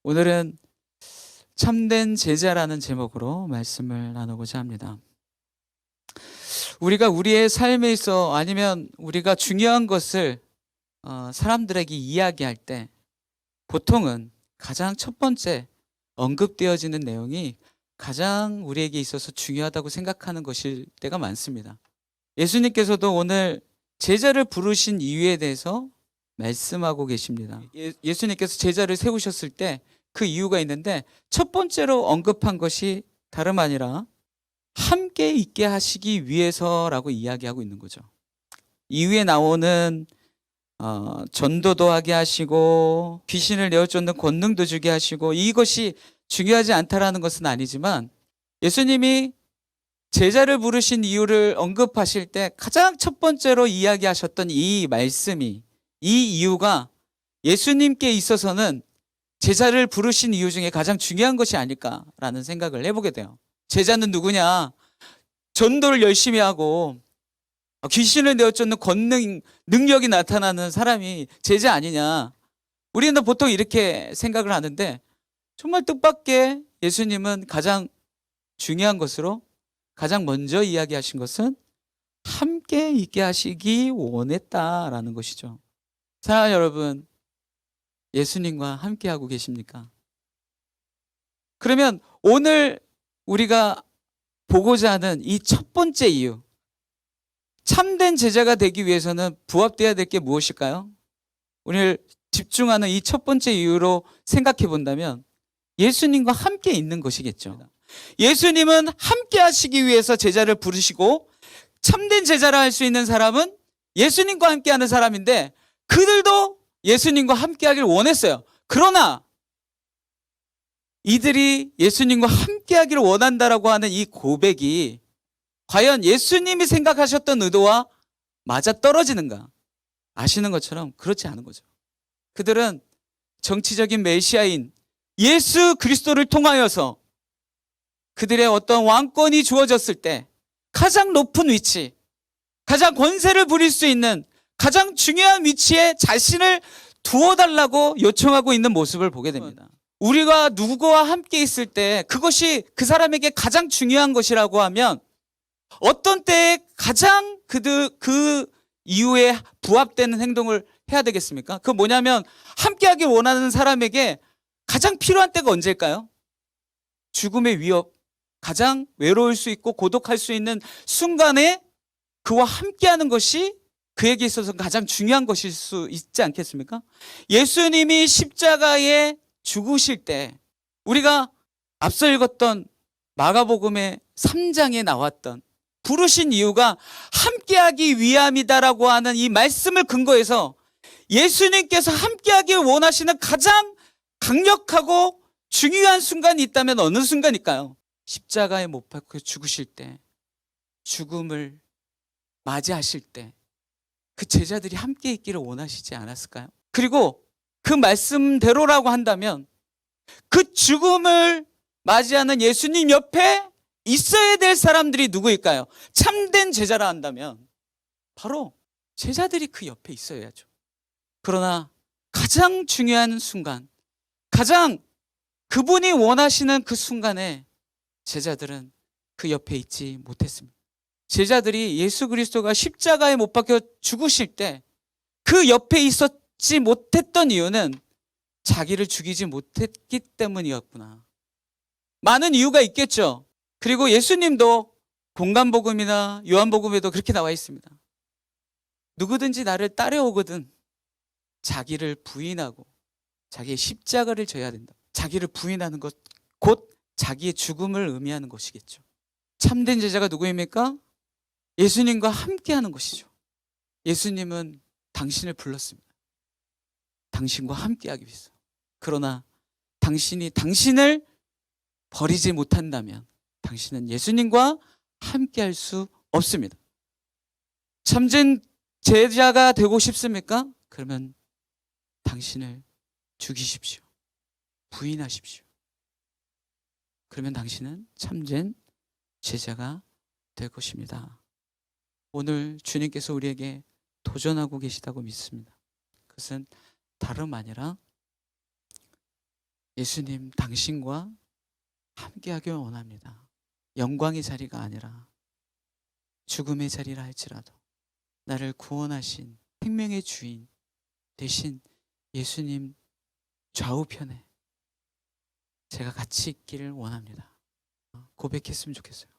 오늘은 참된 제자라는 제목으로 말씀을 나누고자 합니다. 우리가 우리의 삶에 있어 아니면 우리가 중요한 것을 사람들에게 이야기할 때 보통은 가장 첫 번째 언급되어지는 내용이 가장 우리에게 있어서 중요하다고 생각하는 것일 때가 많습니다. 예수님께서도 오늘 제자를 부르신 이유에 대해서 말씀하고 계십니다. 예수님께서 제자를 세우셨을 때 그 이유가 있는데 첫 번째로 언급한 것이 다름 아니라 함께 있게 하시기 위해서라고 이야기하고 있는 거죠. 이후에 나오는 전도도 하게 하시고 귀신을 내어쫓는 권능도 주게 하시고 이것이 중요하지 않다라는 것은 아니지만 예수님이 제자를 부르신 이유를 언급하실 때 가장 첫 번째로 이야기하셨던 이 말씀이, 이 이유가 예수님께 있어서는 제자를 부르신 이유 중에 가장 중요한 것이 아닐까라는 생각을 해보게 돼요. 제자는 누구냐? 전도를 열심히 하고 귀신을 내어쫓는 권능, 능력이 나타나는 사람이 제자 아니냐? 우리는 보통 이렇게 생각을 하는데 정말 뜻밖의 예수님은 가장 중요한 것으로 가장 먼저 이야기하신 것은 함께 있게 하시기 원했다라는 것이죠. 사랑하는 여러분, 예수님과 함께하고 계십니까? 그러면 오늘 우리가 보고자 하는 이 첫 번째 이유, 참된 제자가 되기 위해서는 부합되어야 될 게 무엇일까요? 오늘 집중하는 이 첫 번째 이유로 생각해 본다면 예수님과 함께 있는 것이겠죠. 예수님은 함께 하시기 위해서 제자를 부르시고 참된 제자라 할 수 있는 사람은 예수님과 함께 하는 사람인데 그들도 예수님과 함께 하길 원했어요. 그러나 이들이 예수님과 함께 하기를 원한다라고 하는 이 고백이 과연 예수님이 생각하셨던 의도와 맞아떨어지는가? 아시는 것처럼 그렇지 않은 거죠. 그들은 정치적인 메시아인 예수 그리스도를 통하여서 그들의 어떤 왕권이 주어졌을 때 가장 높은 위치, 가장 권세를 부릴 수 있는 가장 중요한 위치에 자신을 두어달라고 요청하고 있는 모습을 보게 됩니다. 우리가 누구와 함께 있을 때 그것이 그 사람에게 가장 중요한 것이라고 하면 어떤 때에 가장 그 이유에 부합되는 행동을 해야 되겠습니까? 그 뭐냐면 함께하길 원하는 사람에게 가장 필요한 때가 언제일까요? 죽음의 위협, 가장 외로울 수 있고 고독할 수 있는 순간에 그와 함께하는 것이 그에게 있어서 가장 중요한 것일 수 있지 않겠습니까? 예수님이 십자가에 죽으실 때 우리가 앞서 읽었던 마가복음의 3장에 나왔던 부르신 이유가 함께하기 위함이다라고 하는 이 말씀을 근거해서 예수님께서 함께하기 원하시는 가장 강력하고 중요한 순간이 있다면 어느 순간일까요? 십자가에 못 박혀 죽으실 때, 죽음을 맞이하실 때 그 제자들이 함께 있기를 원하시지 않았을까요? 그리고 그 말씀대로라고 한다면 그 죽음을 맞이하는 예수님 옆에 있어야 될 사람들이 누구일까요? 참된 제자라 한다면 바로 제자들이 그 옆에 있어야죠. 그러나 가장 중요한 순간, 가장 그분이 원하시는 그 순간에 제자들은 그 옆에 있지 못했습니다. 제자들이 예수 그리스도가 십자가에 못 박혀 죽으실 때 그 옆에 있었지 못했던 이유는 자기를 죽이지 못했기 때문이었구나. 많은 이유가 있겠죠. 그리고 예수님도 공간복음이나 요한복음에도 그렇게 나와 있습니다. 누구든지 나를 따라오거든 자기를 부인하고 자기의 십자가를 져야 된다. 자기를 부인하는 것, 곧 자기의 죽음을 의미하는 것이겠죠. 참된 제자가 누구입니까? 예수님과 함께하는 것이죠. 예수님은 당신을 불렀습니다. 당신과 함께하기 위해서. 그러나 당신이 당신을 버리지 못한다면 당신은 예수님과 함께할 수 없습니다. 참된 제자가 되고 싶습니까? 그러면 당신을 죽이십시오. 부인하십시오. 그러면 당신은 참된 제자가 될 것입니다. 오늘 주님께서 우리에게 도전하고 계시다고 믿습니다. 그것은 다름 아니라 예수님 당신과 함께하길 원합니다. 영광의 자리가 아니라 죽음의 자리라 할지라도 나를 구원하신 생명의 주인 되신 예수님 좌우편에 제가 같이 있기를 원합니다. 고백했으면 좋겠어요.